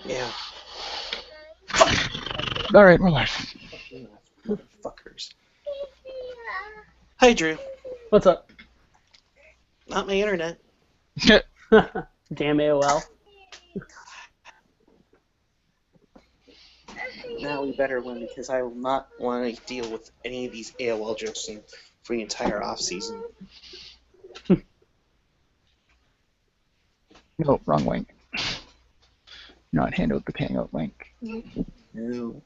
Yeah. All right, we're live. Motherfuckers. Hi, Drew. What's up? Not my internet. Damn AOL. Now we better win because I will not want to deal with any of these AOL jokes for the entire off season. No, wrong link. Not handled the Hangout link. No.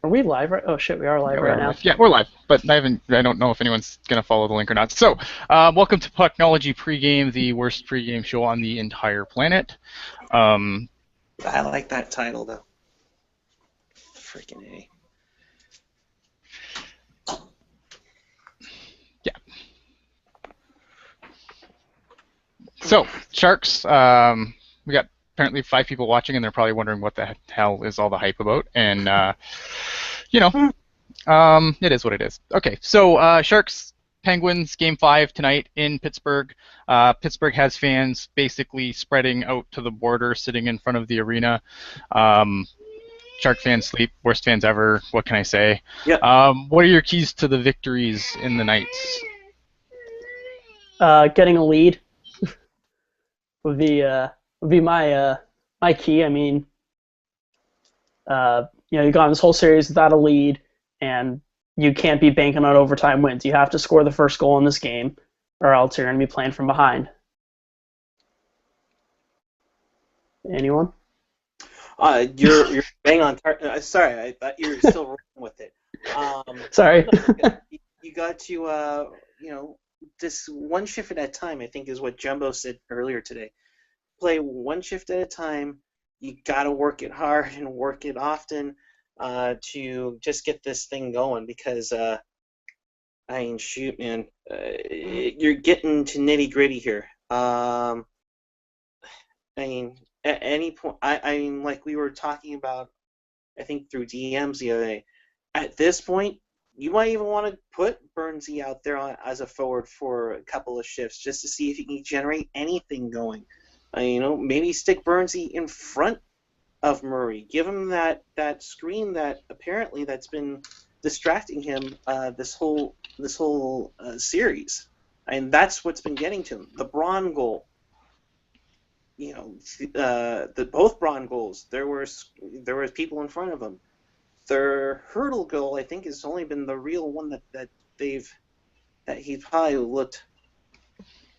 Are we live right? Oh shit, we are live right now. Yeah, we're live, but I don't know if anyone's gonna follow the link or not. So, welcome to Pucknology Pregame, the worst pregame show on the entire planet. I like that title though. Freaking A. Yeah. So, Sharks, we got apparently 5 people watching, and they're probably wondering what the hell is all the hype about. And, it is what it is. Okay, so Sharks, Penguins, Game 5 tonight in Pittsburgh. Pittsburgh has fans basically spreading out to the border, sitting in front of the arena. Shark fans sleep, worst fans ever. What can I say? Yep. What are your keys to the victories in the Knights? Getting a lead would be my key. I mean, you've gone this whole series without a lead, and you can't be banking on overtime wins. You have to score the first goal in this game, or else you're going to be playing from behind. Anyone? You're bang on target. Sorry, I thought you were still rolling with it. Sorry. You got to, this one shift at a time, I think is what Jumbo said earlier today. Play one shift at a time. You got to work it hard and work it often to just get this thing going because, shoot, man, you're getting to nitty gritty here. At any point, like we were talking about, I think through DMs the other day, at this point, you might even want to put Burnsy out there as a forward for a couple of shifts just to see if he can generate anything going. Maybe stick Burnsy in front of Murray. Give him that screen that apparently that's been distracting him this whole series. And that's what's been getting to him. The Braun goal. Both Braun goals, there was people in front of him. Their hurdle goal, I think, has only been the real one that he probably looked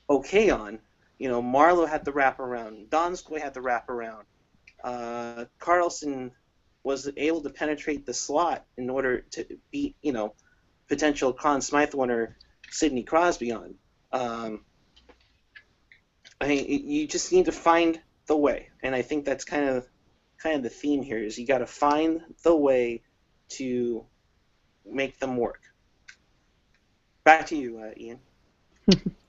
okay on. Marlowe had the wraparound. Donskoy had the wraparound. Carlson was able to penetrate the slot in order to beat, potential Conn Smythe winner Sidney Crosby on. You just need to find the way, and I think that's kind of the theme here is you got to find the way to make them work. Back to you, Ian.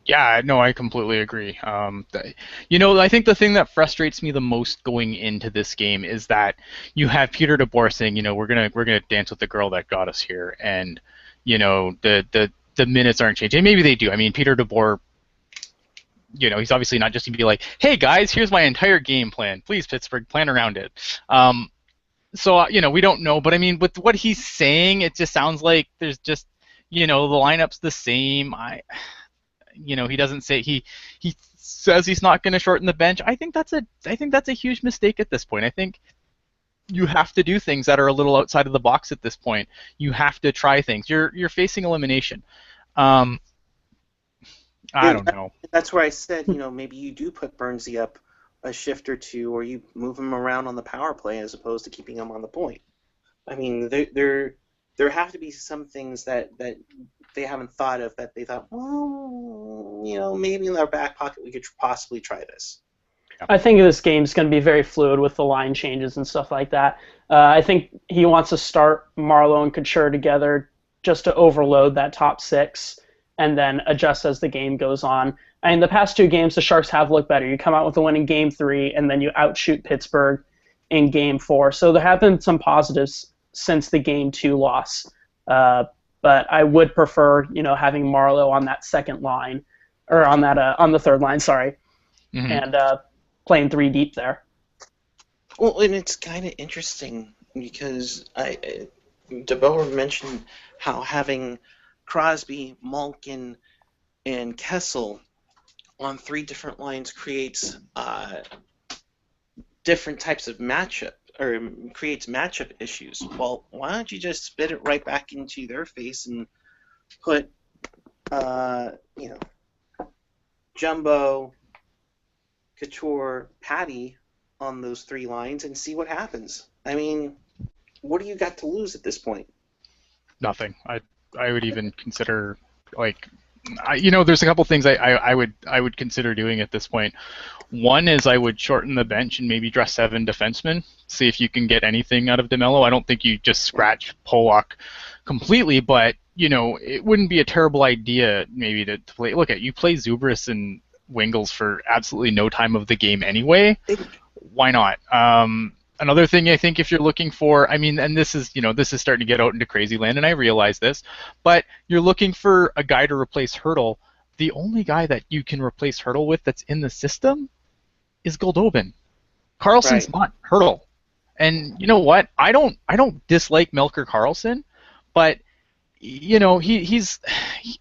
Yeah, no, I completely agree. I think the thing that frustrates me the most going into this game is that you have Peter DeBoer saying, we're gonna dance with the girl that got us here, and the minutes aren't changing. Maybe they do. I mean, Peter DeBoer, he's obviously not just gonna be like, hey guys, here's my entire game plan. Please, Pittsburgh, plan around it. So we don't know, but I mean, with what he's saying, it just sounds like there's just, the lineup's the same. He doesn't say he says he's not going to shorten the bench. I think that's a huge mistake at this point. I think you have to do things that are a little outside of the box at this point. You have to try things. You're facing elimination. I don't know. That's where I said, maybe you do put Burnsy up a shift or two, or you move him around on the power play as opposed to keeping him on the point. I mean, there have to be some things that they haven't thought of that they thought, well, maybe in our back pocket we could possibly try this. I think this game's going to be very fluid with the line changes and stuff like that. I think he wants to start Marlowe and Couture together just to overload that top six and then adjust as the game goes on. I mean, the past 2 games, the Sharks have looked better. You come out with a win in Game 3, and then you outshoot Pittsburgh in Game 4. So there have been some positives since the Game 2 loss. but I would prefer, having Marlowe on that second line, or on the third line, sorry, and playing 3 deep there. Well, and it's kind of interesting because DeBoer mentioned how having Crosby, Malkin, and Kessel on 3 different lines creates different types of matchup, or creates matchup issues. Well, why don't you just spit it right back into their face and put, Jumbo, Couture, Patty on those 3 lines and see what happens. I mean, what do you got to lose at this point? Nothing. I would even consider, like, there's a couple things I would consider doing at this point. One is I would shorten the bench and maybe dress 7 defensemen. See if you can get anything out of DeMello. I don't think you just scratch Pollock completely, but it wouldn't be a terrible idea maybe to play. Look you play Zubris and Wingles for absolutely no time of the game anyway. Why not? Another thing I think if you're looking for, and this is starting to get out into crazy land, and I realize this, but you're looking for a guy to replace Hertl. The only guy that you can replace Hertl with that's in the system is Goldobin. Carlson's not Hertl. And you know what? I don't dislike Melker Carlson, but he's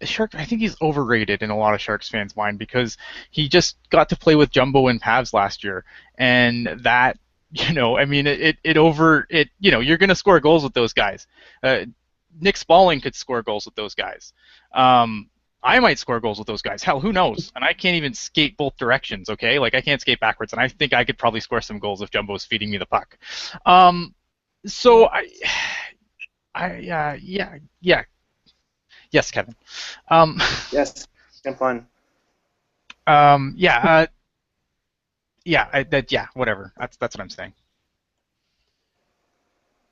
Shark. I think he's overrated in a lot of Sharks fans' mind because he just got to play with Jumbo and Pavs last year, and that. You're going to score goals with those guys. Nick Spaulding could score goals with those guys. I might score goals with those guys. Hell, who knows? And I can't even skate both directions, okay? Like, I can't skate backwards, and I think I could probably score some goals if Jumbo's feeding me the puck. Yeah. Yes, Kevin. Yes, jump on. Whatever. That's what I'm saying.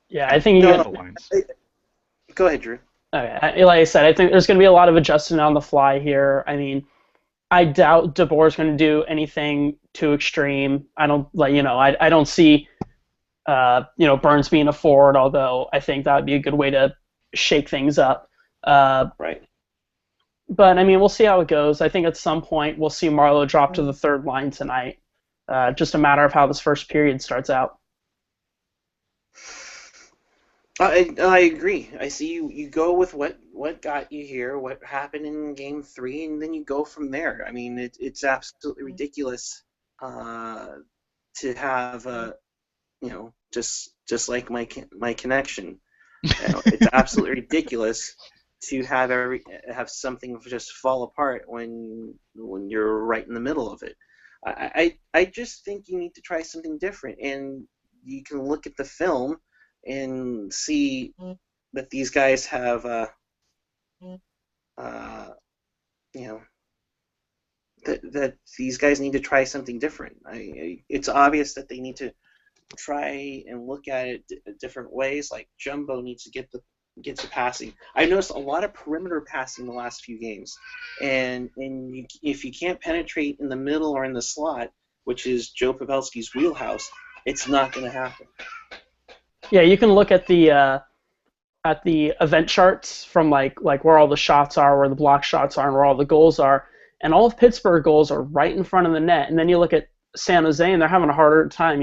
Yeah, I think Go ahead, Drew. Okay, like I said, I think there's going to be a lot of adjusting on the fly here. I doubt DeBoer's going to do anything too extreme. I don't I don't see Burns being a forward, although I think that would be a good way to shake things up. Right. But we'll see how it goes. I think at some point we'll see Marlowe drop to the third line tonight. Just a matter of how this first period starts out. I agree. I see you go with what got you here, what happened in Game 3, and then you go from there. It's absolutely ridiculous to have just like my connection. It's absolutely ridiculous to have something just fall apart when you're right in the middle of it. I just think you need to try something different, and you can look at the film and see that these guys have, that these guys need to try something different. It's obvious that they need to try and look at it different ways. Like Jumbo needs to get the passing. I noticed a lot of perimeter passing the last few games, and if you can't penetrate in the middle or in the slot, which is Joe Pavelski's wheelhouse, it's not going to happen. Yeah, you can look at the event charts from like where all the shots are, where the block shots are, and where all the goals are, and all of Pittsburgh goals are right in front of the net. And then you look at San Jose, and they're having a harder time,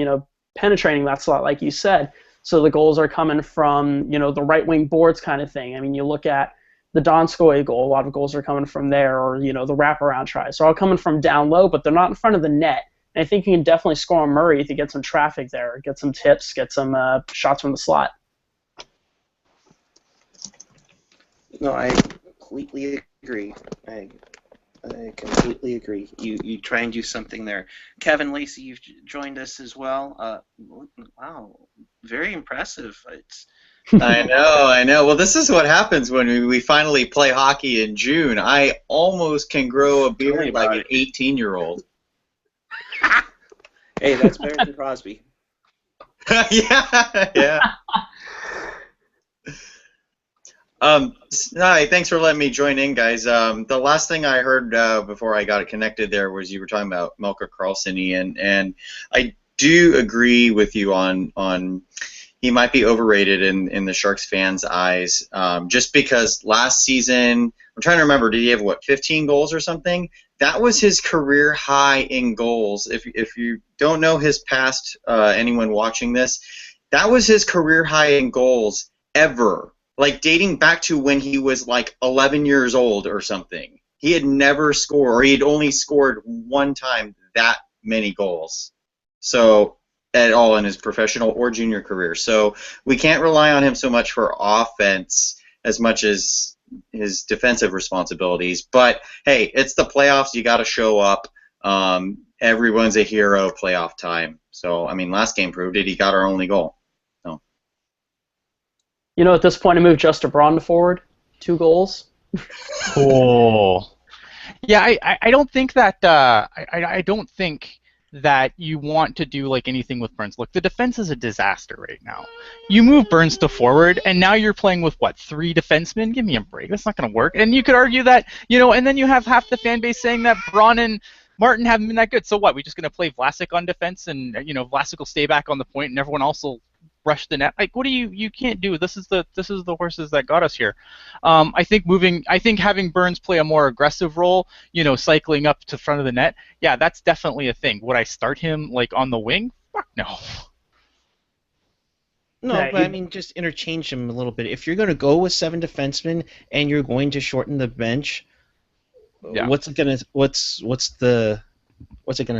penetrating that slot, like you said. So the goals are coming from, the right wing boards kind of thing. You look at the Donskoy goal, a lot of goals are coming from there, or, the wraparound tries. They're all coming from down low, but they're not in front of the net. And I think you can definitely score on Murray if you get some traffic there, get some tips, get some shots from the slot. No, I completely agree. I completely agree. You try and do something there. Kevin Lacey, you've joined us as well. Wow, very impressive. I know. Well, this is what happens when we finally play hockey in June. I almost can grow a beard like an 18-year-old. Hey, that's better than Crosby. Yeah. Thanks for letting me join in, guys. The last thing I heard before I got connected there was you were talking about Melker Karlsson, and I do agree with you on he might be overrated in the Sharks fans' eyes, just because last season, I'm trying to remember, did he have, 15 goals or something? That was his career high in goals. If you don't know his past, anyone watching this, that was his career high in goals ever. Like, dating back to when he was, 11 years old or something. He had never scored, or he had only scored one time that many goals. So, at all in his professional or junior career. So we can't rely on him so much for offense as much as his defensive responsibilities. But hey, it's the playoffs. You got to show up. Everyone's a hero playoff time. So I mean, last game proved it. He got our only goal. So. At this point, I moved Justin Braun to forward. 2 goals. Cool. Yeah, I don't think that I don't think that you want to do anything with Burns. Look, the defense is a disaster right now. You move Burns to forward, and now you're playing with 3 defensemen? Give me a break. That's not going to work. And you could argue that, and then you have half the fan base saying that Braun and Martin haven't been that good. So what? We're just going to play Vlasic on defense, and Vlasic will stay back on the point, and everyone else will rush the net. What do you can't do? This is the horses that got us here. I think having Burns play a more aggressive role, cycling up to front of the net, yeah, that's definitely a thing. Would I start him on the wing? Fuck no. No, Yeah, but I mean, just interchange them a little bit. If you're going to go with 7 defensemen and you're going to shorten the bench, yeah. what's it gonna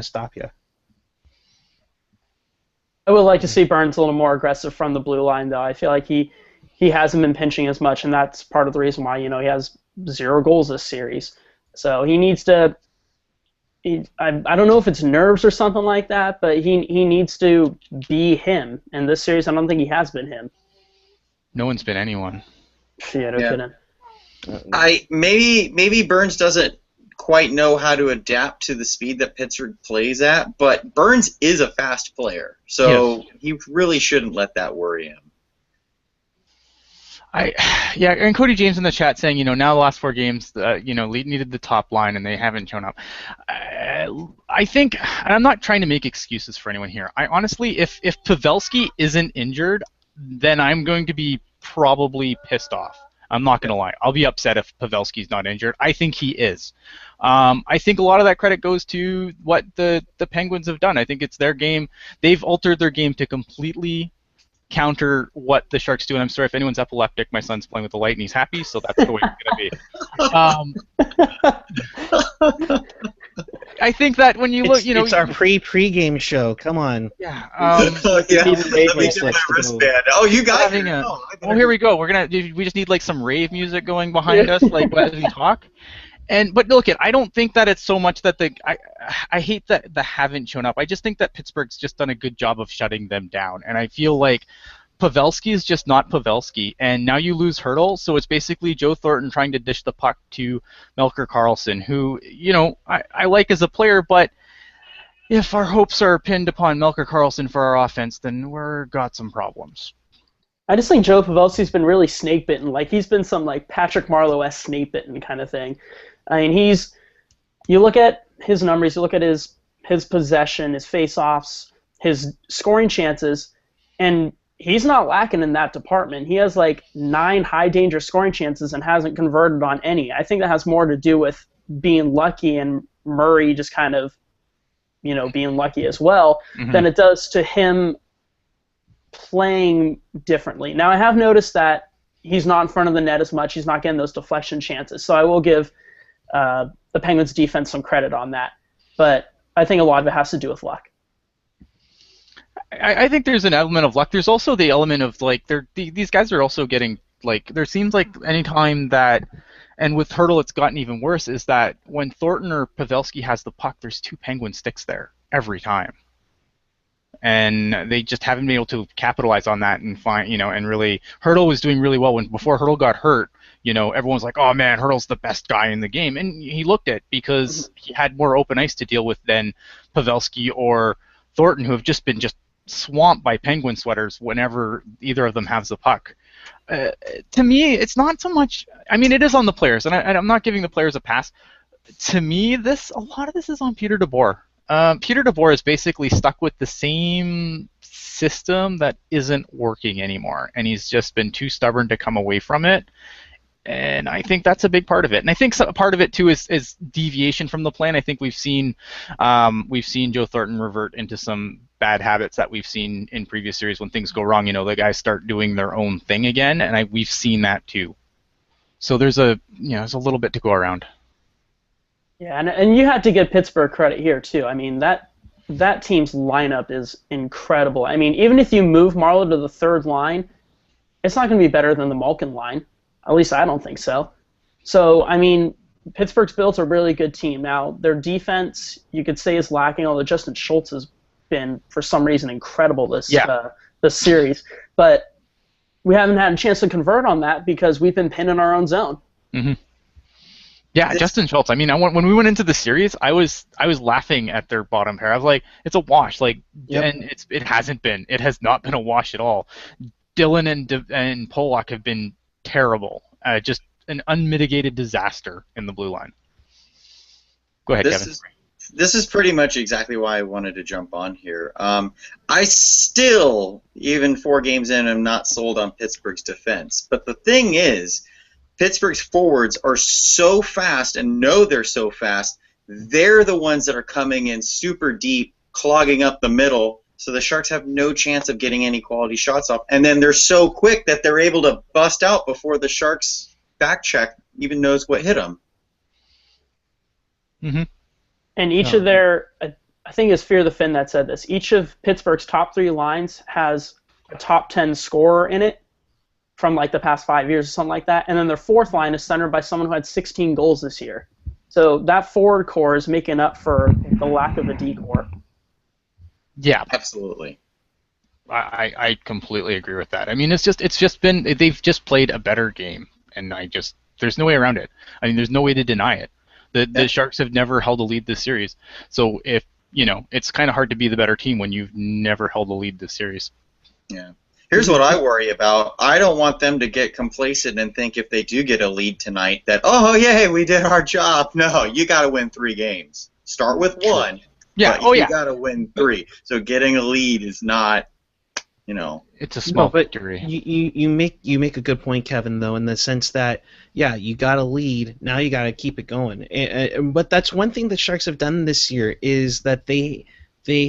stop you? I would like to see Burns a little more aggressive from the blue line, though. I feel like he hasn't been pinching as much, and that's part of the reason why he has 0 goals this series. So he needs to. I don't know if it's nerves or something like that, but he needs to be him. In this series, I don't think he has been him. No one's been anyone. Yeah, no kidding. Maybe Burns doesn't quite know how to adapt to the speed that Pittsburgh plays at, but Burns is a fast player, so yes. He really shouldn't let that worry him. And Cody James in the chat saying, now the last 4 games, needed the top line and they haven't shown up. I think, and I'm not trying to make excuses for anyone here. I honestly, if Pavelski isn't injured, then I'm going to be probably pissed off. I'm not going to lie. I'll be upset if Pavelski's not injured. I think he is. I think a lot of that credit goes to what the Penguins have done. I think it's their game. They've altered their game to completely counter what the Sharks do. And I'm sorry if anyone's epileptic. My son's playing with the light and he's happy, so that's the way it's going to be. I think that when you look, it's our pre-game show. Come on. Yeah. You guys. Here we go. We just need some rave music going behind us, as we talk. But look, I don't think that it's so much that I hate that the haven't shown up. I just think that Pittsburgh's just done a good job of shutting them down, and I feel like Pavelski is just not Pavelski, and now you lose Hertl, so it's basically Joe Thornton trying to dish the puck to Melker Karlsson, who I like as a player, but if our hopes are pinned upon Melker Karlsson for our offense, then we're got some problems. I just think Joe Pavelski's been really snake bitten. He's been some Patrick Marleau-esque snake bitten kind of thing. I mean, you look at his numbers, you look at his possession, his face-offs, his scoring chances, and he's not lacking in that department. He has 9 high-danger scoring chances and hasn't converted on any. I think that has more to do with being lucky and Murray just kind of, being lucky as well, than it does to him playing differently. Now, I have noticed that he's not in front of the net as much. He's not getting those deflection chances. So I will give the Penguins defense some credit on that. But I think a lot of it has to do with luck. I think there's an element of luck. There's also the element of these guys are also getting there seems like any time that, and with Hertl it's gotten even worse, is that when Thornton or Pavelski has the puck, there's 2 Penguin sticks there every time. And they just haven't been able to capitalize on that and find, and really, Hertl was doing really well before Hertl got hurt. Everyone's like, oh man, Hertl's the best guy in the game, and he looked it because he had more open ice to deal with than Pavelski or Thornton, who have just been swamped by Penguin sweaters whenever either of them has the puck. To me, it's not so much. I mean, it is on the players, and I'm not giving the players a pass. To me, a lot of this is on Peter DeBoer. Peter DeBoer is basically stuck with the same system that isn't working anymore, and he's just been too stubborn to come away from it. And I think that's a big part of it. And I think part of it too is deviation from the plan. I think we've seen Joe Thornton revert into some bad habits that we've seen in previous series when things go wrong. The guys start doing their own thing again, and we've seen that too. So there's there's a little bit to go around. Yeah, and you have to give Pittsburgh credit here too. I mean, that team's lineup is incredible. I mean, even if you move Marlowe to the third line, it's not going to be better than the Malkin line. At least I don't think so. So, I mean, Pittsburgh's built a really good team. Now, their defense, you could say, is lacking, although Justin Schultz has been, for some reason, incredible this series. But we haven't had a chance to convert on that because we've been pinned in our own zone. Mm-hmm. Yeah, Justin Schultz. I mean, when we went into the series, I was laughing at their bottom pair. I was like, it's a wash. And it hasn't been. It has not been a wash at all. Dylan and Pollock have been terrible. Just an unmitigated disaster in the blue line. Go ahead, Kevin. This is pretty much exactly why I wanted to jump on here. I still, even 4 games in, am not sold on Pittsburgh's defense. But the thing is, Pittsburgh's forwards are so fast and know they're so fast, they're the ones that are coming in super deep, clogging up the middle, so the Sharks have no chance of getting any quality shots off. And then they're so quick that they're able to bust out before the Sharks' back check even knows what hit them. Mm-hmm. And each of their, I think it's Fear the Fin that said this, each of Pittsburgh's top 3 lines has a top 10 scorer in it from like the past 5 years or something like that. And then their fourth line is centered by someone who had 16 goals this year. So that forward core is making up for the lack of a D core. Yeah, absolutely. I completely agree with that. I mean, it's just been they've just played a better game, and there's no way around it. I mean, there's no way to deny it. The Sharks have never held a lead this series, so if it's kind of hard to be the better team when you've never held a lead this series. Yeah. Here's what I worry about. I don't want them to get complacent and think if they do get a lead tonight that, oh, yay, we did our job. No, you got to win 3 games. Start with 1. Yeah. But you got to win 3. So getting a lead is not, It's a small victory. You make a good point, Kevin, though, in the sense that, you got a lead. Now you got to keep it going. But that's one thing the Sharks have done this year is that they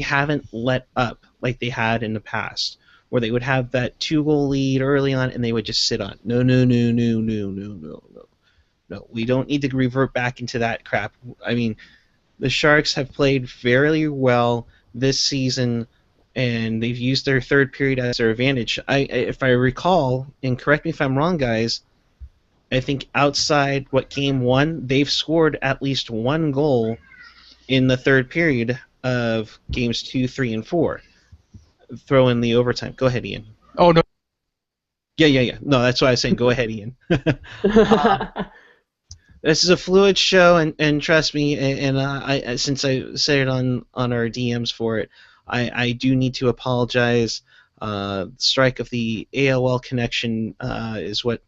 haven't let up like they had in the past, where they would have that 2-goal lead early on and they would just sit on. No. We don't need to revert back into that crap. I mean, the Sharks have played fairly well this season, and they've used their third period as their advantage. If I recall, and correct me if I'm wrong, guys, I think outside Game 1, they've scored at least 1 goal in the third period of games 2, 3, and 4. Throw in the overtime. Go ahead, Ian. Oh, no. Yeah. No, that's why I was saying go ahead, Ian. This is a fluid show, and trust me, and I since I said it on our DMs for it, I do need to apologize. Strike of the AOL connection is what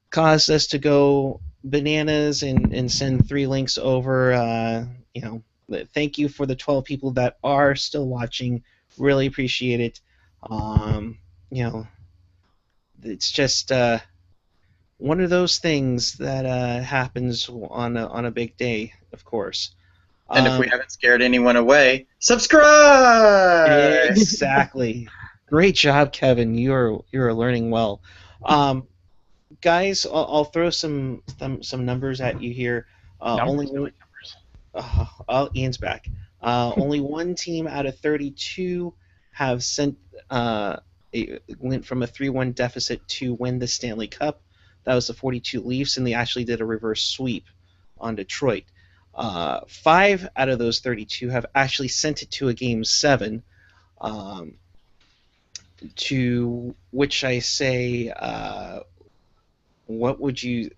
caused us to go bananas and send 3 links over. Thank you for the 12 people that are still watching. Really appreciate it. It's just one of those things that happens on a big day, of course. And if we haven't scared anyone away, subscribe! Exactly. Great job, Kevin. You're learning well. Guys, I'll throw some numbers at you here. Ian's back. Only one team out of 32 have went from a 3-1 deficit to win the Stanley Cup. That was the 42 Leafs, and they actually did a reverse sweep on Detroit. 5 out of those 32 have actually sent it to a Game 7, to which I say, what would you...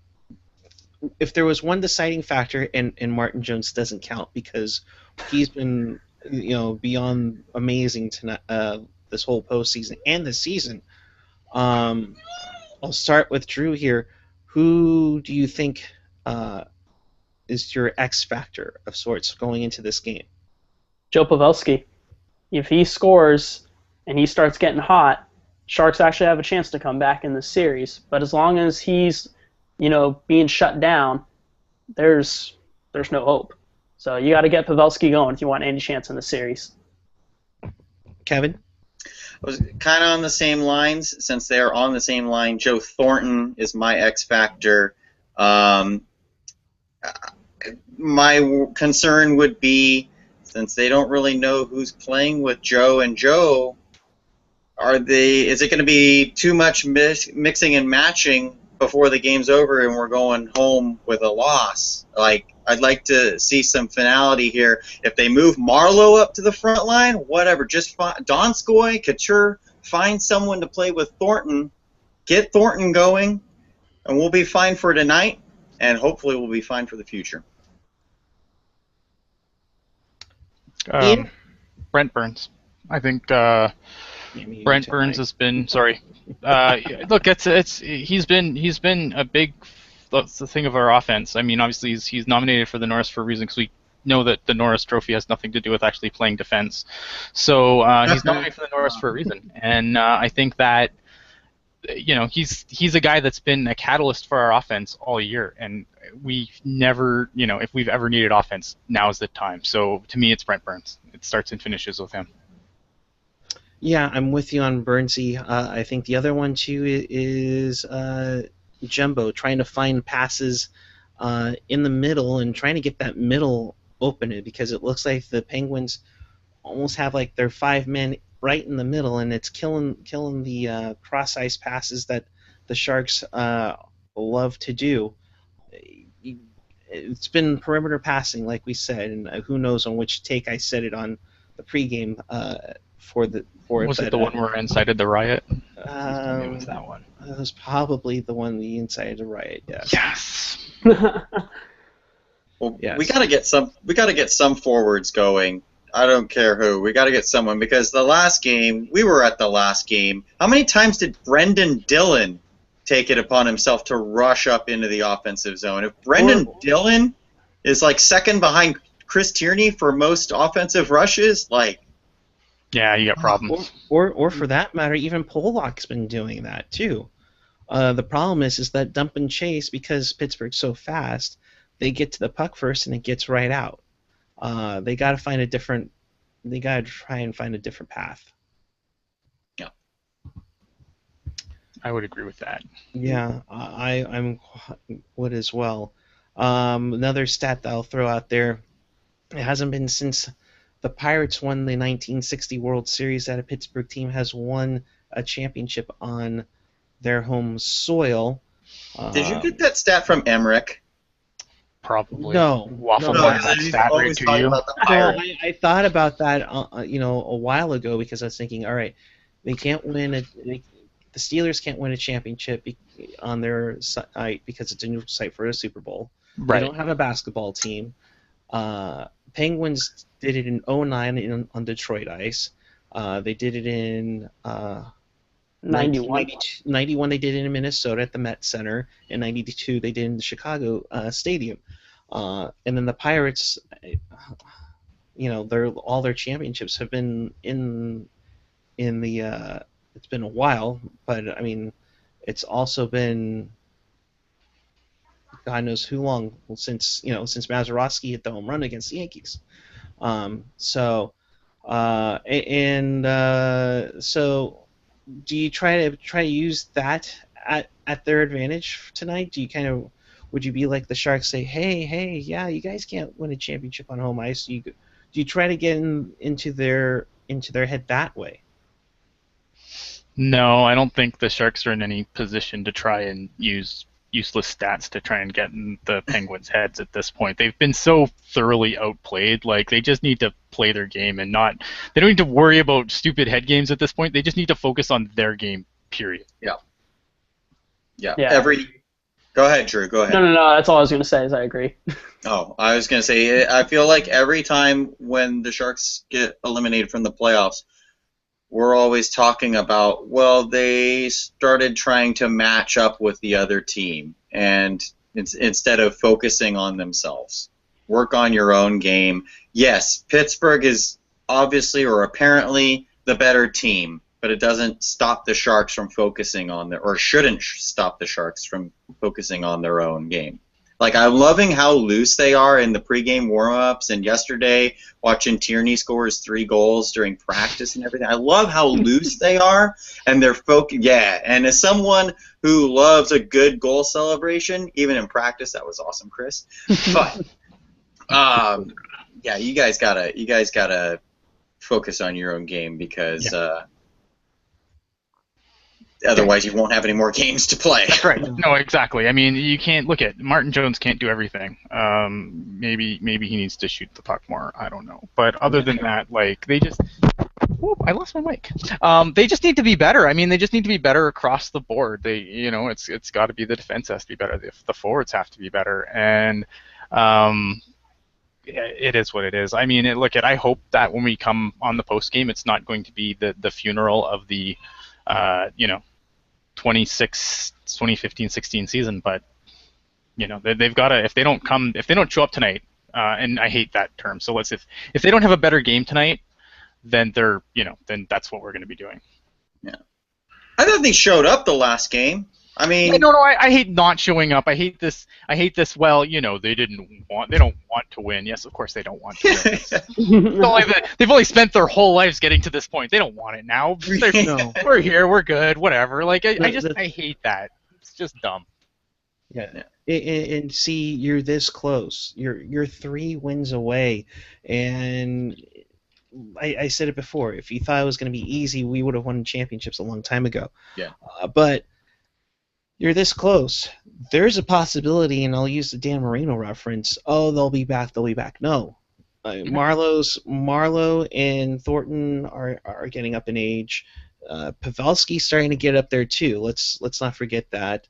If there was one deciding factor, and Martin Jones doesn't count because he's been beyond amazing tonight, this whole postseason and this season. I'll start with Drew here. Who do you think is your X factor of sorts going into this game? Joe Pavelski. If he scores and he starts getting hot, Sharks actually have a chance to come back in the series. But as long as he's, being shut down, there's no hope. So you got to get Pavelski going if you want any chance in the series. Kevin? I was kind of on the same lines. Since they are on the same line, Joe Thornton is my X factor. My concern would be, since they don't really know who's playing with Joe and Joe, is it going to be too much mixing and matching before the game's over and we're going home with a loss? I'd like to see some finality here. If they move Marleau up to the front line, whatever. Just Donskoy, Couture, find someone to play with Thornton. Get Thornton going, and we'll be fine for tonight, and hopefully we'll be fine for the future. Brent Burns. I think Brent Burns has been look, he's been a big that's the thing of our offense. I mean, obviously he's nominated for the Norris for a reason because we know that the Norris Trophy has nothing to do with actually playing defense. So he's nominated for the Norris for a reason, and I think that he's a guy that's been a catalyst for our offense all year, and we never, if we've ever needed offense, now is the time. So to me, it's Brent Burns. It starts and finishes with him. Yeah, I'm with you on Burnsy. I think the other one too is Jumbo, trying to find passes in the middle and trying to get that middle open, because it looks like the Penguins almost have like their 5 men right in the middle, and it's killing the cross ice passes that the Sharks love to do. It's been perimeter passing, like we said, and who knows on which take I said it on the pregame Was it the one where I incited the riot? It was that one. It was probably the one the incited the riot. Yes. Yes. Well, yes. We got to get some forwards going. I don't care who. We got to get someone, because we were at the last game. How many times did Brendan Dillon take it upon himself to rush up into the offensive zone? If Brendan Dillon is like second behind Chris Tierney for most offensive rushes, yeah, you got problems. Or for that matter, even Pollock's been doing that too. The problem is that dump and chase, because Pittsburgh's so fast, they get to the puck first and it gets right out. They got to find a different. They got to try and find a different path. Yeah, I would agree with that. Yeah, I'm would as well. Another stat that I'll throw out there: it hasn't been since the Pirates won the 1960 World Series that a Pittsburgh team has won a championship on their home soil. Did you get that stat from Emmerich? Probably. No. Waffle that stat right to you. I thought about that, a while ago, because I was thinking, all right, they can't win the Steelers can't win a championship on their site because it's a new site for a Super Bowl. Right. They don't have a basketball team. Penguins did it in 2009 on Detroit ice. They did it in 91. 91 they did it in Minnesota at the Met Center. In 92 they did it in the Chicago Stadium. And then the Pirates, all their championships have been in the. It's been a while, but I mean, it's also been God knows who long since Mazeroski hit the home run against the Yankees. So do you try to use that at their advantage tonight? Would you be like the Sharks, say, hey, yeah, you guys can't win a championship on home ice? Do you try to get into their head that way? No, I don't think the Sharks are in any position to try and use useless stats to try and get in the Penguins' heads at this point. They've been so thoroughly outplayed. They just need to play their game and they don't need to worry about stupid head games at this point. They just need to focus on their game, period. Yeah. Go ahead, Drew. Go ahead. No. That's all I was going to say. Is I agree. Oh, I was going to say, I feel like every time when the Sharks get eliminated from the playoffs, we're always talking about, well, they started trying to match up with the other team, and instead of focusing on themselves. Work on your own game. Yes, Pittsburgh is obviously or apparently the better team, but it doesn't stop the Sharks from focusing on or shouldn't stop the Sharks from focusing on their own game. Like, I'm loving how loose they are in the pregame warm-ups, and yesterday watching Tierney score his 3 goals during practice and everything. I love how loose they are, and they're focused. Yeah, and as someone who loves a good goal celebration, even in practice, that was awesome, Chris. But yeah, you guys gotta focus on your own game because otherwise you won't have any more games to play. That's right. No, exactly. I mean, you can't look at Martin Jones can't do everything. Maybe he needs to shoot the puck more. I don't know. But other than that, like they just. Whoop, I lost my mic. They just need to be better. I mean, they just need to be better across the board. It's got to be the defense has to be better. The forwards have to be better, and it is what it is. I mean, I hope that when we come on the post game, it's not going to be the funeral of the 2015-16 season, but they've got to if they don't show up tonight, and I hate that term. So if they don't have a better game tonight, then then that's what we're going to be doing. Yeah, I thought they showed up the last game. I mean, no, I hate not showing up. I hate this. Well, they don't want to win. Yes, of course they don't want to win. They've only spent their whole lives getting to this point. They don't want it now. No. We're here. We're good. Whatever. Like I hate that. It's just dumb. Yeah. And see, you're this close. You're 3 wins away, and I said it before. If you thought it was going to be easy, we would have won championships a long time ago. Yeah. But you're this close. There's a possibility, and I'll use the Dan Marino reference. Oh, they'll be back. No. Marlowe and Thornton are getting up in age. Pavelski's starting to get up there too. Let's not forget that.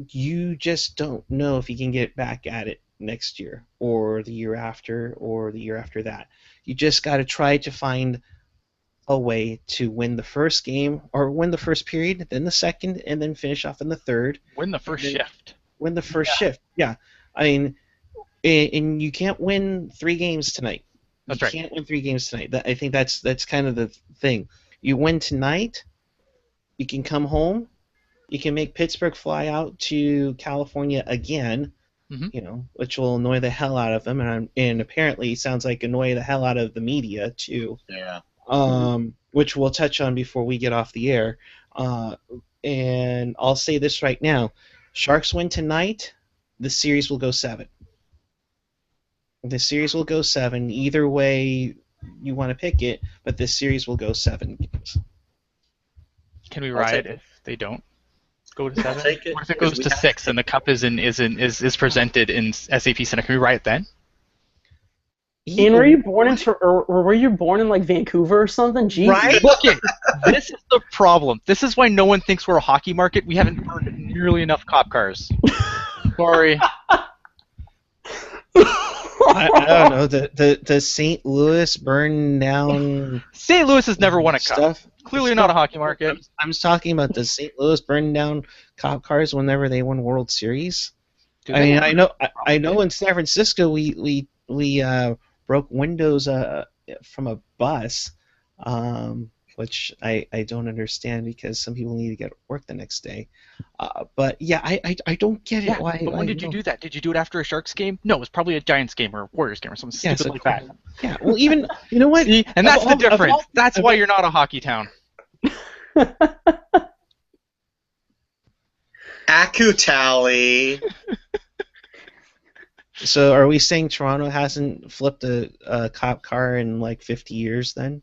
You just don't know if you can get back at it next year or the year after or the year after that. You just got to try to find a way to win the first game or win the first period, then the second, and then finish off in the third. Win the first shift. Win the first shift. Yeah. I mean, and you can't win 3 games tonight. That's you right. Can't win 3 games tonight. I think that's kind of the thing. You win tonight, you can come home, you can make Pittsburgh fly out to California again, which will annoy the hell out of them, and apparently sounds like annoy the hell out of the media too. Yeah. Which we'll touch on before we get off the air. And I'll say this right now. Sharks win tonight, the series will go 7. The series will go 7. Either way you want to pick it, but this series will go 7 games. Can we ride if they don't go to 7? Take it. What if it goes to 6 and the cup is presented in SAP Center? Can we ride it then? Ian, were you born in like Vancouver or something? Jeez. Right? Look, this is the problem. This is why no one thinks we're a hockey market. We haven't burned nearly enough cop cars. Sorry. I don't know. The St. Louis burn down. St. Louis has never won a cup. Stuff. Clearly not a hockey market. I'm talking about the St. Louis burn down cop cars whenever they won World Series. I know in San Francisco we broke windows from a bus, which I don't understand because some people need to get to work the next day. But yeah, I don't get it. Why? But when did you do that? Did you do it after a Sharks game? No, it was probably a Giants game or a Warriors game or something stupid like that. Yeah, well, even you know what? See, and that's the difference. That's why you're not a hockey town. Accu-tally. So are we saying Toronto hasn't flipped a cop car in like 50 years then?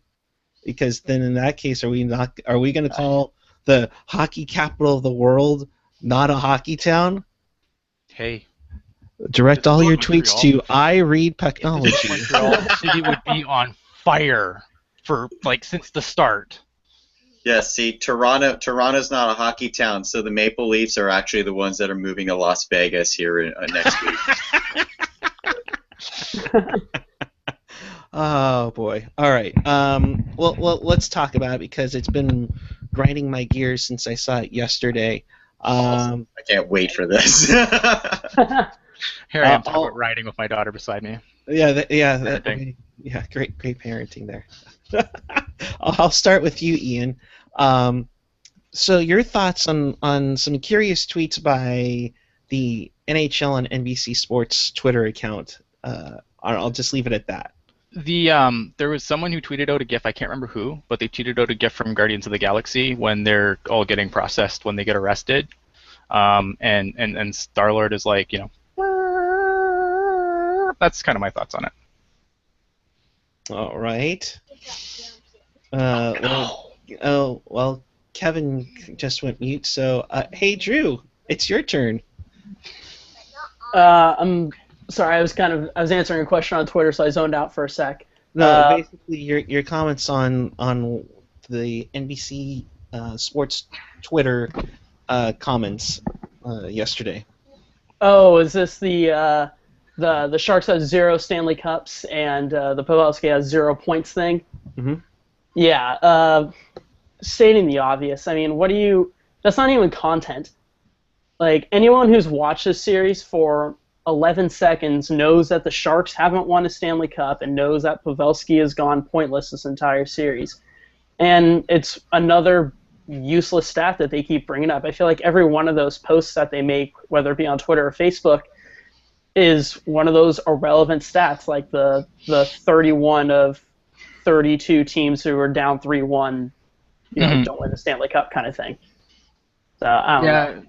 Because then in that case, are we going to call the hockey capital of the world not a hockey town? Hey. Direct all your tweets to I read Pucknology. Montreal City would be on fire for since the start. Yes, see, Toronto's not a hockey town, so the Maple Leafs are actually the ones that are moving to Las Vegas here next week. Oh boy! All right. Well, let's talk about it because it's been grinding my gears since I saw it yesterday. I can't wait for this. Here I am talking I'll, about riding with my daughter beside me. okay. Yeah, great parenting there. I'll start with you, Ian. So your thoughts on some curious tweets by the NHL and NBC Sports Twitter account. I'll just leave it at that. There was someone who tweeted out a GIF. I can't remember who, but they tweeted out a GIF from Guardians of the Galaxy when they're all getting processed when they get arrested. And Star-Lord is like, that's kind of my thoughts on it. All right. Well, Kevin just went mute. So, hey, Drew, it's your turn. I'm sorry. I was answering a question on Twitter, so I zoned out for a sec. No, basically your comments on the NBC Sports Twitter comments yesterday. Oh, is this the Sharks have 0 Stanley Cups and the Pavelski has 0 points thing? Mm-hmm. Yeah. Stating the obvious. I mean, that's not even content. Like, anyone who's watched this series for 11 seconds knows that the Sharks haven't won a Stanley Cup and knows that Pavelski has gone pointless this entire series. And it's another useless stat that they keep bringing up. I feel like every one of those posts that they make, whether it be on Twitter or Facebook, is one of those irrelevant stats, like the 31 of 32 teams who are down 3-1 don't win the Stanley Cup kind of thing. So, I don't know.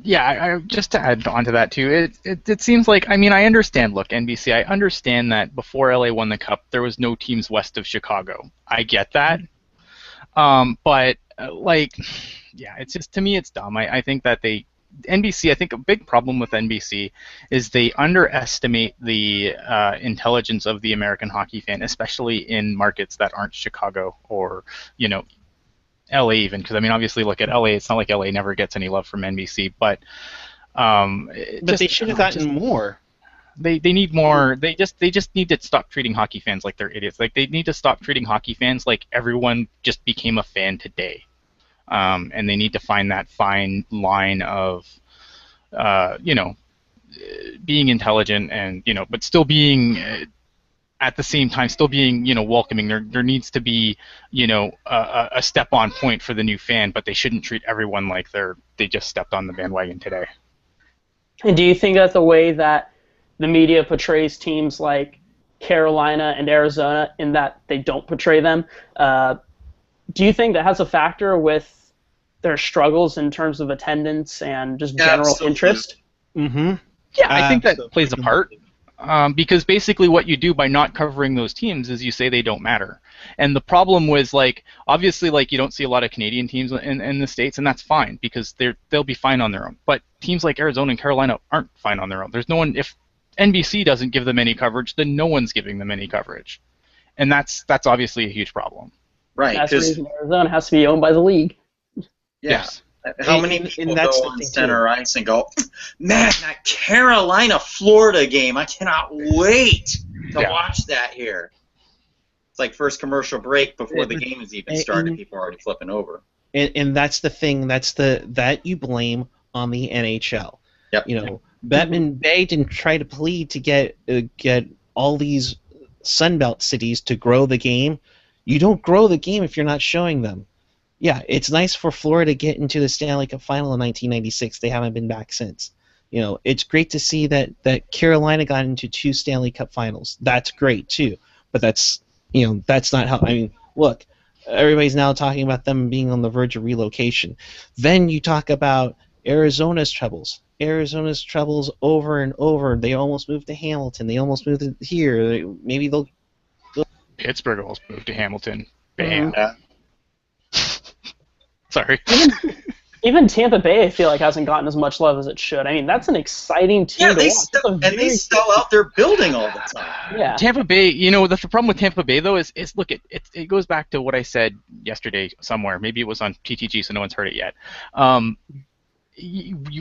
Yeah, just to add on to that too, it seems like, I mean, I understand, look, NBC, I understand that before LA won the Cup, there was no teams west of Chicago. I get that. But, it's just, to me, it's dumb. I think that NBC, I think a big problem with NBC is they underestimate the intelligence of the American hockey fan, especially in markets that aren't Chicago or, LA even, because I mean, obviously, look at LA. It's not like LA never gets any love from NBC, but they should have gotten more. They need more. They just need to stop treating hockey fans like they're idiots. Like, they need to stop treating hockey fans like everyone just became a fan today, and they need to find that fine line of being intelligent and but still being at the same time, still being, welcoming. There needs to be, a step on point for the new fan, but they shouldn't treat everyone like they just stepped on the bandwagon today. And do you think that the way that the media portrays teams like Carolina and Arizona, in that they don't portray them, do you think that has a factor with their struggles in terms of attendance and just general interest? Mm-hmm. Yeah, I think that plays a part. Because basically what you do by not covering those teams is you say they don't matter. And the problem was, obviously, you don't see a lot of Canadian teams in the States, and that's fine, because they'll be fine on their own. But teams like Arizona and Carolina aren't fine on their own. There's no one, if NBC doesn't give them any coverage, then no one's giving them any coverage. And that's obviously a huge problem. Right. That's the reason Arizona has to be owned by the league. Yes. How many people go on center ice and go, man, that Carolina-Florida game, I cannot wait to watch that here. It's like first commercial break before the game has even started, people are already flipping over. And that's the thing, that you blame on the NHL. Yep. Bettman Bay didn't try to plead to get all these Sunbelt cities to grow the game. You don't grow the game if you're not showing them. Yeah, it's nice for Florida to get into the Stanley Cup final in 1996. They haven't been back since. It's great to see that Carolina got into 2 Stanley Cup finals. That's great too. But that's not how. I mean, look, everybody's now talking about them being on the verge of relocation. Then you talk about Arizona's troubles. Arizona's troubles over and over. They almost moved to Hamilton. They almost moved to here. Maybe they'll. Pittsburgh almost moved to Hamilton. Bam. Yeah. Sorry. Even Tampa Bay, I feel like, hasn't gotten as much love as it should. I mean, that's an exciting team to watch. They sell out their building all the time. Yeah. Tampa Bay, the problem with Tampa Bay, though, is look, it goes back to what I said yesterday somewhere. Maybe it was on TTG, so no one's heard it yet.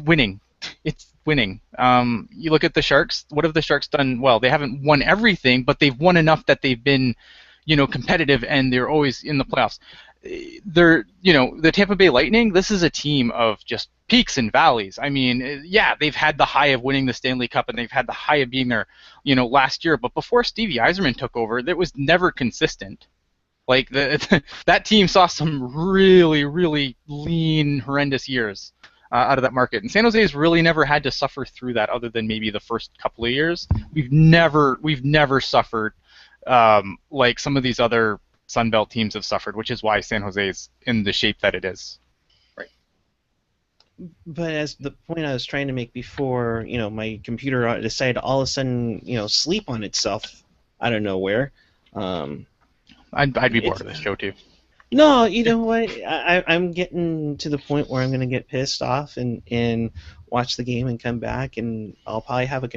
Winning. It's winning. You look at the Sharks. What have the Sharks done? Well, they haven't won everything, but they've won enough that they've been, competitive, and they're always in the playoffs. The Tampa Bay Lightning, this is a team of just peaks and valleys. I mean, yeah, they've had the high of winning the Stanley Cup and they've had the high of being there, last year. But before Stevie Yzerman took over, it was never consistent. Like that team saw some really, really lean, horrendous years out of that market, and San Jose has really never had to suffer through that, other than maybe the first couple of years. We've never suffered like some of these other Sunbelt teams have suffered, which is why San Jose is in the shape that it is. Right. But as the point I was trying to make before, my computer decided to all of a sudden, sleep on itself out of nowhere. I'd be bored of this show too. No, you know what? I'm getting to the point where I'm going to get pissed off and watch the game and come back, and I'll probably have a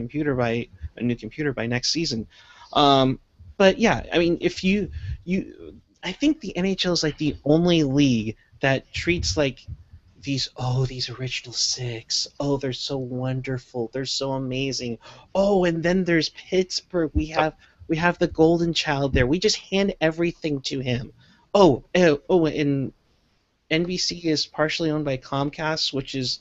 new computer by next season. But yeah, I mean, if I think the NHL is like the only league that treats like these original six. Oh, they're so wonderful. They're so amazing. Oh, and then there's Pittsburgh. We have the golden child there. We just hand everything to him. And NBC is partially owned by Comcast, which is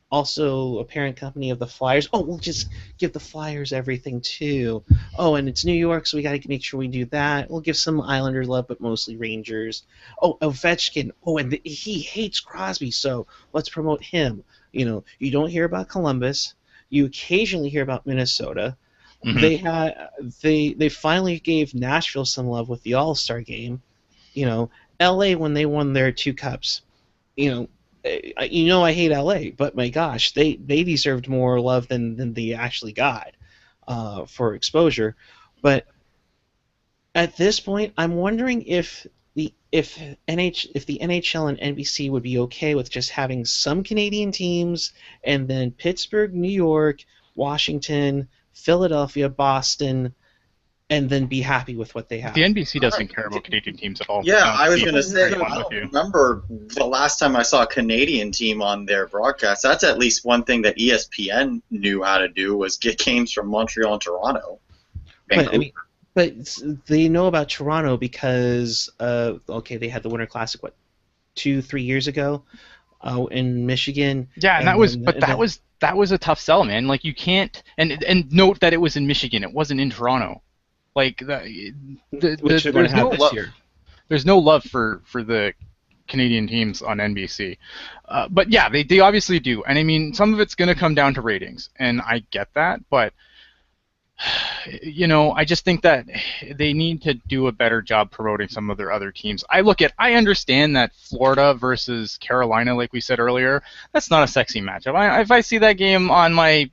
also a parent company of the Flyers. Oh, we'll just give the Flyers everything too. Oh, and it's New York, so we got to make sure we do that. We'll give some Islanders love, but mostly Rangers. Oh, Ovechkin. Oh, and he hates Crosby, so let's promote him. You don't hear about Columbus. You occasionally hear about Minnesota. Mm-hmm. They finally gave Nashville some love with the All-Star game. LA when they won their 2 cups. I hate LA, but my gosh, they deserved more love than they actually got for exposure. But at this point, I'm wondering if the NHL and NBC would be okay with just having some Canadian teams, and then Pittsburgh, New York, Washington, Philadelphia, Boston, and then be happy with what they have. The NBC doesn't care about Canadian teams at all. Yeah, I was going to say, I don't remember the last time I saw a Canadian team on their broadcast. That's at least one thing that ESPN knew how to do, was get games from Montreal and Toronto. But they know about Toronto because, they had the Winter Classic, 2-3 years ago in Michigan. Yeah, and that was a tough sell, man. Like, you can't, and note that it was in Michigan. It wasn't in Toronto. Like which they're going to have this year. There's no love for the Canadian teams on NBC, but yeah, they obviously do. And I mean, some of it's going to come down to ratings, and I get that, but I just think that they need to do a better job promoting some of their other teams. I understand that Florida versus Carolina, like we said earlier, that's not a sexy matchup. If I see that game on my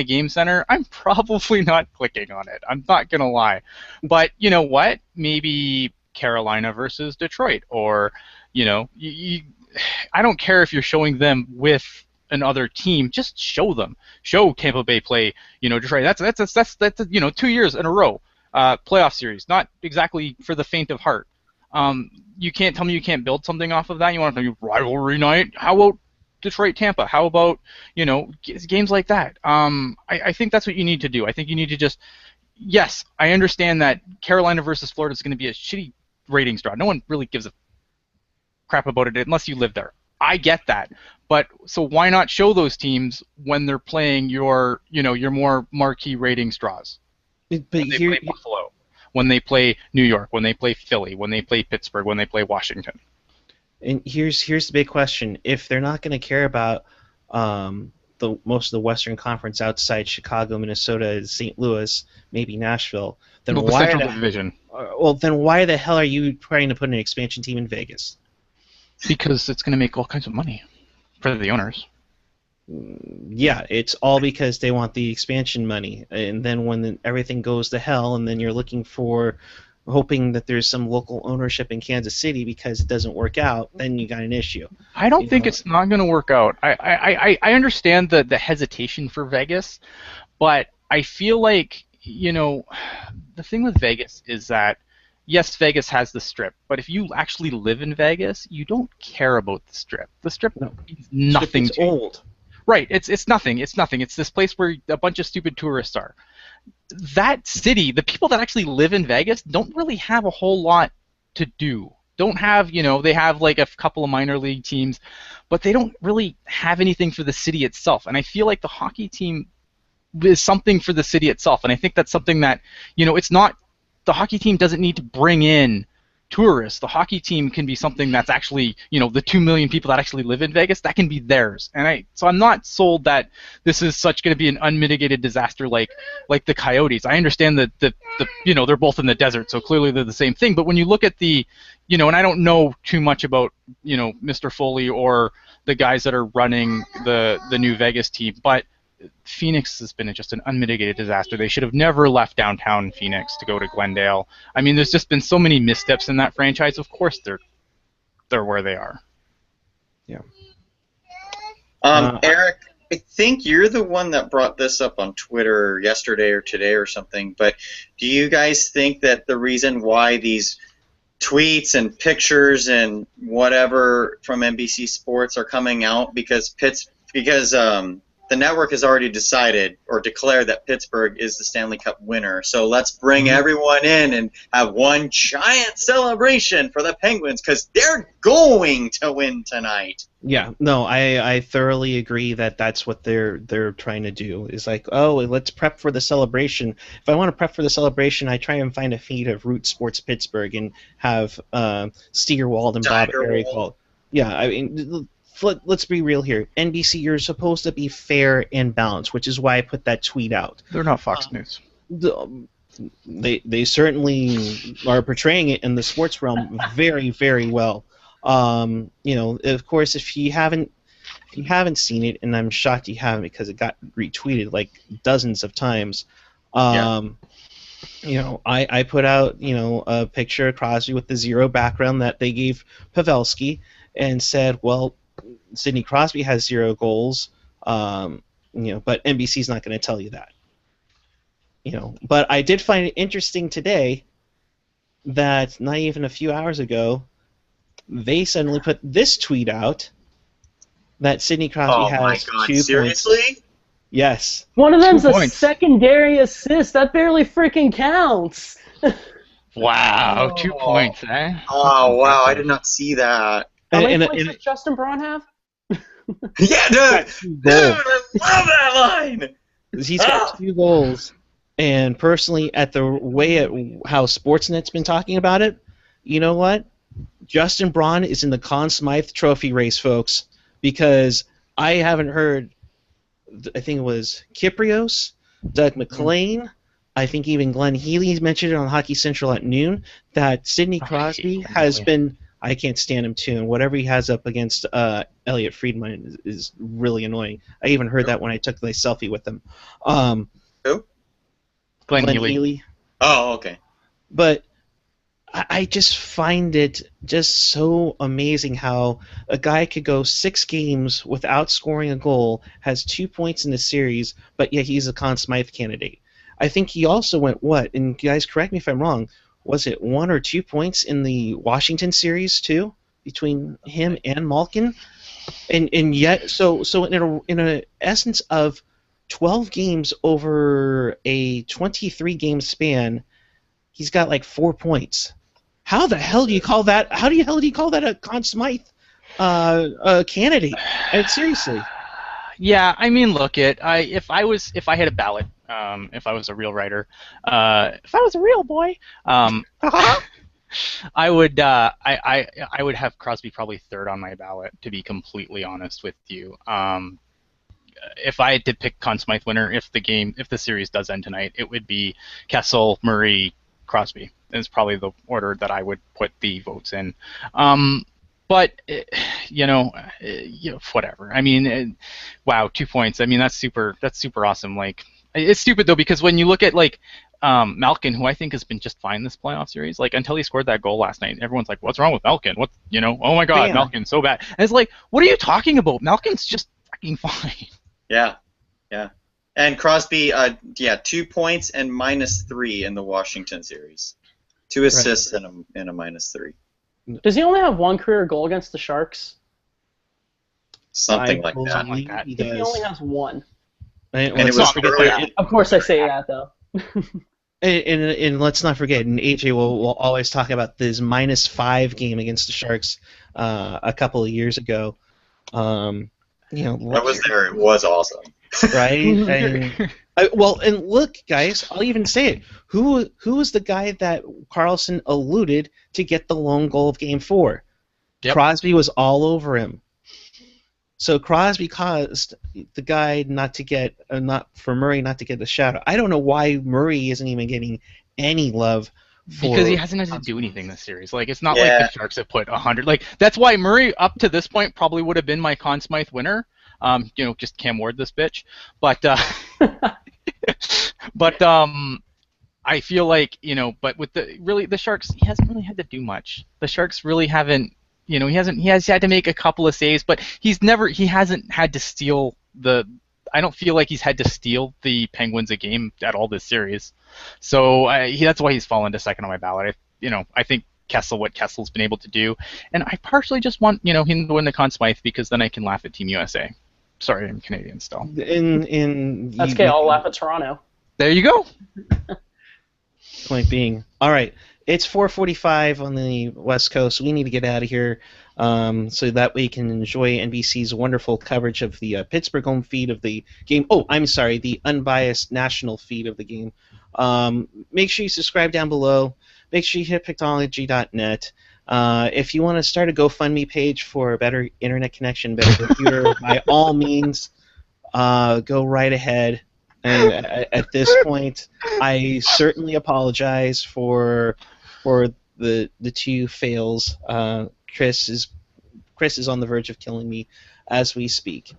game center, I'm probably not clicking on it. I'm not gonna lie. But you know what? Maybe Carolina versus Detroit, or I don't care if you're showing them with another team, just show them. Show Tampa Bay play, Detroit. That's 2 years in a row, playoff series. Not exactly for the faint of heart. You can't tell me you can't build something off of that. You want to do rivalry night? How about Detroit Tampa? How about games like that? I think that's what you need to do. I think you need to just, yes, I understand that Carolina versus Florida is going to be a shitty ratings draw. No one really gives a crap about it unless you live there. I get that, but so why not show those teams when they're playing your more marquee ratings draws? When they play Buffalo, when they play New York, when they play Philly, when they play Pittsburgh, when they play Washington. And here's the big question: if they're not going to care about the most of the Western Conference outside Chicago, Minnesota, St. Louis, maybe Nashville, then then why the hell are you trying to put an expansion team in Vegas? Because it's going to make all kinds of money for the owners. Yeah, it's all because they want the expansion money. And then when everything goes to hell, and then you're hoping that there's some local ownership in Kansas City because it doesn't work out, then you got an issue. I don't think it's not going to work out. I understand the hesitation for Vegas, but I feel like, the thing with Vegas is that, yes, Vegas has the Strip, but if you actually live in Vegas, you don't care about the Strip. The Strip means nothing to you. It's old. Right, it's nothing. It's nothing. It's this place where a bunch of stupid tourists are. That city, the people that actually live in Vegas don't really have a whole lot to do don't have, they have like a couple of minor league teams, but they don't really have anything for the city itself. And I feel like the hockey team is something for the city itself. And I think that's something that, it's not, the hockey team doesn't need to bring in tourists. The hockey team can be something that's actually, the 2 million people that actually live in Vegas, that can be theirs. And so I'm not sold that this is such going to be an unmitigated disaster like the Coyotes. I understand that they're both in the desert, so clearly they're the same thing. But when you look at the, and I don't know too much about, Mr. Foley or the guys that are running the New Vegas team, but Phoenix has been just an unmitigated disaster. They should have never left downtown Phoenix to go to Glendale. I mean, there's just been so many missteps in that franchise. Of course, they're where they are. Yeah. Eric, I think you're the one that brought this up on Twitter yesterday or today or something. But do you guys think that the reason why these tweets and pictures and whatever from NBC Sports are coming out because the network has already decided or declared that Pittsburgh is the Stanley Cup winner. So let's bring everyone in and have one giant celebration for the Penguins because they're going to win tonight. Yeah, no, I thoroughly agree that that's what they're trying to do. Is like, oh, let's prep for the celebration. If I want to prep for the celebration, I try and find a feed of Root Sports Pittsburgh and have Steigerwald and Bob Airy call. Yeah, I mean, let's be real here. NBC, you're supposed to be fair and balanced, which is why I put that tweet out. They're not Fox News. They certainly are portraying it in the sports realm very, very well. Of course, if you haven't seen it, and I'm shocked you haven't because it got retweeted like dozens of times. I put out a picture of Crosby with the zero background that they gave Pavelski and said, well, Sidney Crosby has 0 goals, but NBC's not going to tell you that. But I did find it interesting today that not even a few hours ago, they suddenly put this tweet out that Sidney Crosby has 2 points. Seriously? Yes. One of them's 2 a points. secondary assist. That barely freaking counts. Wow, 2 points, eh? Oh, wow, I did not see that. How many points does Justin Braun have? Yeah, dude, I love that line. He's got 2 goals, and personally, at the way how Sportsnet's been talking about it, you know what? Justin Braun is in the Conn Smythe Trophy race, folks, because I haven't heard. I think it was Kyprios, Doug McLean. I think even Glenn Healy mentioned it on Hockey Central at noon that Sidney Crosby has been. I can't stand him too, and whatever he has up against Elliot Friedman is really annoying. I even heard that when I took the selfie with him. Who? Glenn Healy. Oh, okay. But I just find it just so amazing how a guy could go 6 games without scoring a goal, has 2 points in the series, but yet he's a Conn Smythe candidate. I think he also went, and guys correct me if I'm wrong, was it 1 or 2 points in the Washington series too between him and Malkin, and yet so in a essence of 12 games over a 23 game span, he's got like 4 points. How the hell do you call that? How do you call that a Conn Smythe candidate? Seriously. Yeah, I mean, look, if I had a ballot, if I was a real writer, if I was a real boy, I would have Crosby probably 3rd on my ballot, to be completely honest with you. If I had to pick Conn Smythe winner, if the series does end tonight, it would be Kessel, Murray, Crosby. Is probably the order that I would put the votes in. But whatever. I mean, wow, 2 points. I mean, that's super awesome. Like, it's stupid though, because when you look at like Malkin, who I think has been just fine this playoff series, like until he scored that goal last night, everyone's like, "What's wrong with Malkin? Oh my God, Malkin's so bad." And it's like, what are you talking about? Malkin's just fucking fine. Yeah. And Crosby, 2 points and -3 in the Washington series. 2 assists and a -3. Does he only have 1 career goal against the Sharks? Something like that. Something like that. He only has 1. And it was Of course I say that, though. And let's not forget, and AJ will always talk about this -5 game against the Sharks a couple of years ago. I was there. It was awesome. Right? And look, guys, I'll even say it. Who was the guy that Carlson eluded to get the lone goal of Game 4? Yep. Crosby was all over him. So Crosby caused the guy not for Murray not to get the shout out. I don't know why Murray isn't even getting any love. Because he hasn't had to do anything this series. Like, it's not Yeah. like the Sharks have put 100. Like, that's why Murray, up to this point, probably would have been my Conn Smythe winner. Just Cam Ward this bitch. But, I feel like, but with the Sharks, he hasn't really had to do much. The Sharks really haven't. He has had to make a couple of saves, but he hasn't had to steal I don't feel like he's had to steal the Penguins a game at all this series. So that's why he's fallen to second on my ballot. I think what Kessel's been able to do, and I partially just want him to win the Conn Smythe because then I can laugh at Team USA. Sorry, I'm Canadian still. That's okay. I'll laugh at Toronto. There you go. Point being, all right. It's 4:45 on the West Coast. We need to get out of here so that we can enjoy NBC's wonderful coverage of the Pittsburgh home feed of the game. Oh, I'm sorry, the unbiased national feed of the game. Make sure you subscribe down below. Make sure you hit Pucknology.net. If you want to start a GoFundMe page for a better internet connection, better computer, by all means, go right ahead. And at this point, I certainly apologize for the two fails. Chris is on the verge of killing me as we speak.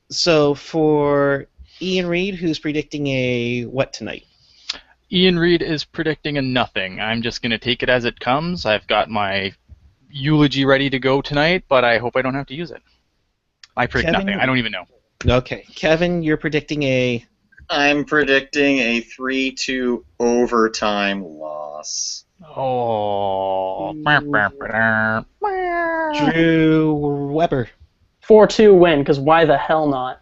So for Ian Reed, who's predicting a what tonight? Ian Reed is predicting a nothing. I'm just going to take it as it comes. I've got my eulogy ready to go tonight, but I hope I don't have to use it. I predict Kevin? nothing. I don't even know. Okay. Kevin, you're predicting a... I'm predicting a 3-2 overtime loss. Oh. Drew Weber. 4-2 win, because why the hell not?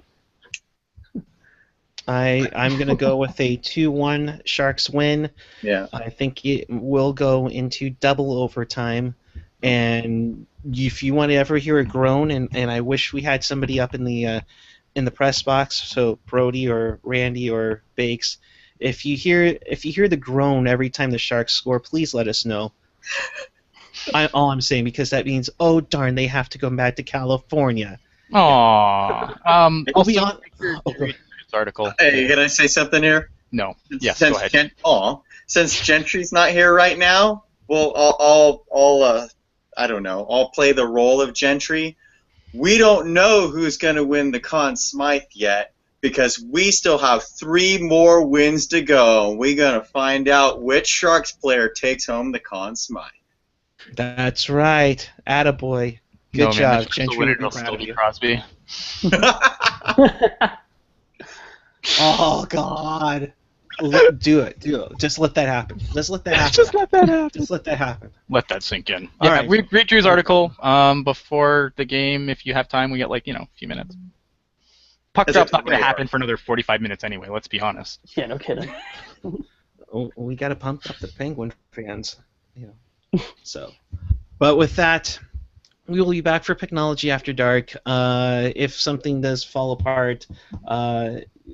I'm going to go with a 2-1 Sharks win. Yeah. I think it will go into double overtime. And if you want to ever hear a groan, and I wish we had somebody up in the press box, so Brody or Randy or Bakes, if you hear the groan every time the Sharks score, please let us know. All I'm saying, because that means, oh darn, they have to go back to California. Aww. I'll be on. Article. Hey, can I say something here? No. Yes, go ahead. Since Gentry's not here right now, well, I'll play the role of Gentry. We don't know who's going to win the Conn Smythe yet because we still have 3 more wins to go. We're going to find out which Sharks player takes home the Conn Smythe. That's right. Attaboy. Good job. Gentry will still be Crosby. Oh, God. Do it. Just let that happen. Just let that happen. Let that sink in. All Yeah, right. read Drew's article before the game. If you have time, we get a few minutes. Puck drop's not going to happen for another 45 minutes anyway, let's be honest. Yeah, no kidding. We got to pump up the Penguin fans. So, but with that, we will be back for Pucknology After Dark. If something does fall apart,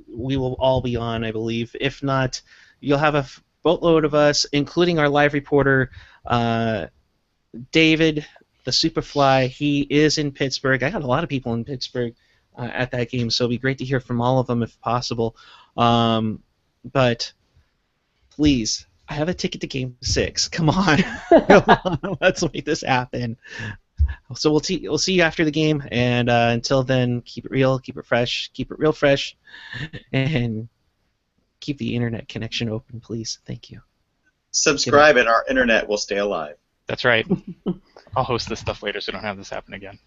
we will all be on, I believe. If not, you'll have a boatload of us, including our live reporter, David, the Superfly. He is in Pittsburgh. I got a lot of people in Pittsburgh at that game, so it'll be great to hear from all of them if possible. But please, I have a ticket to Game 6. Come on. Let's make this happen. So we'll see you after the game, and until then, keep it real, keep it fresh, keep it real fresh, and keep the internet connection open, please. Thank you. Subscribe and our internet will stay alive. That's right. I'll host this stuff later so I don't have this happen again.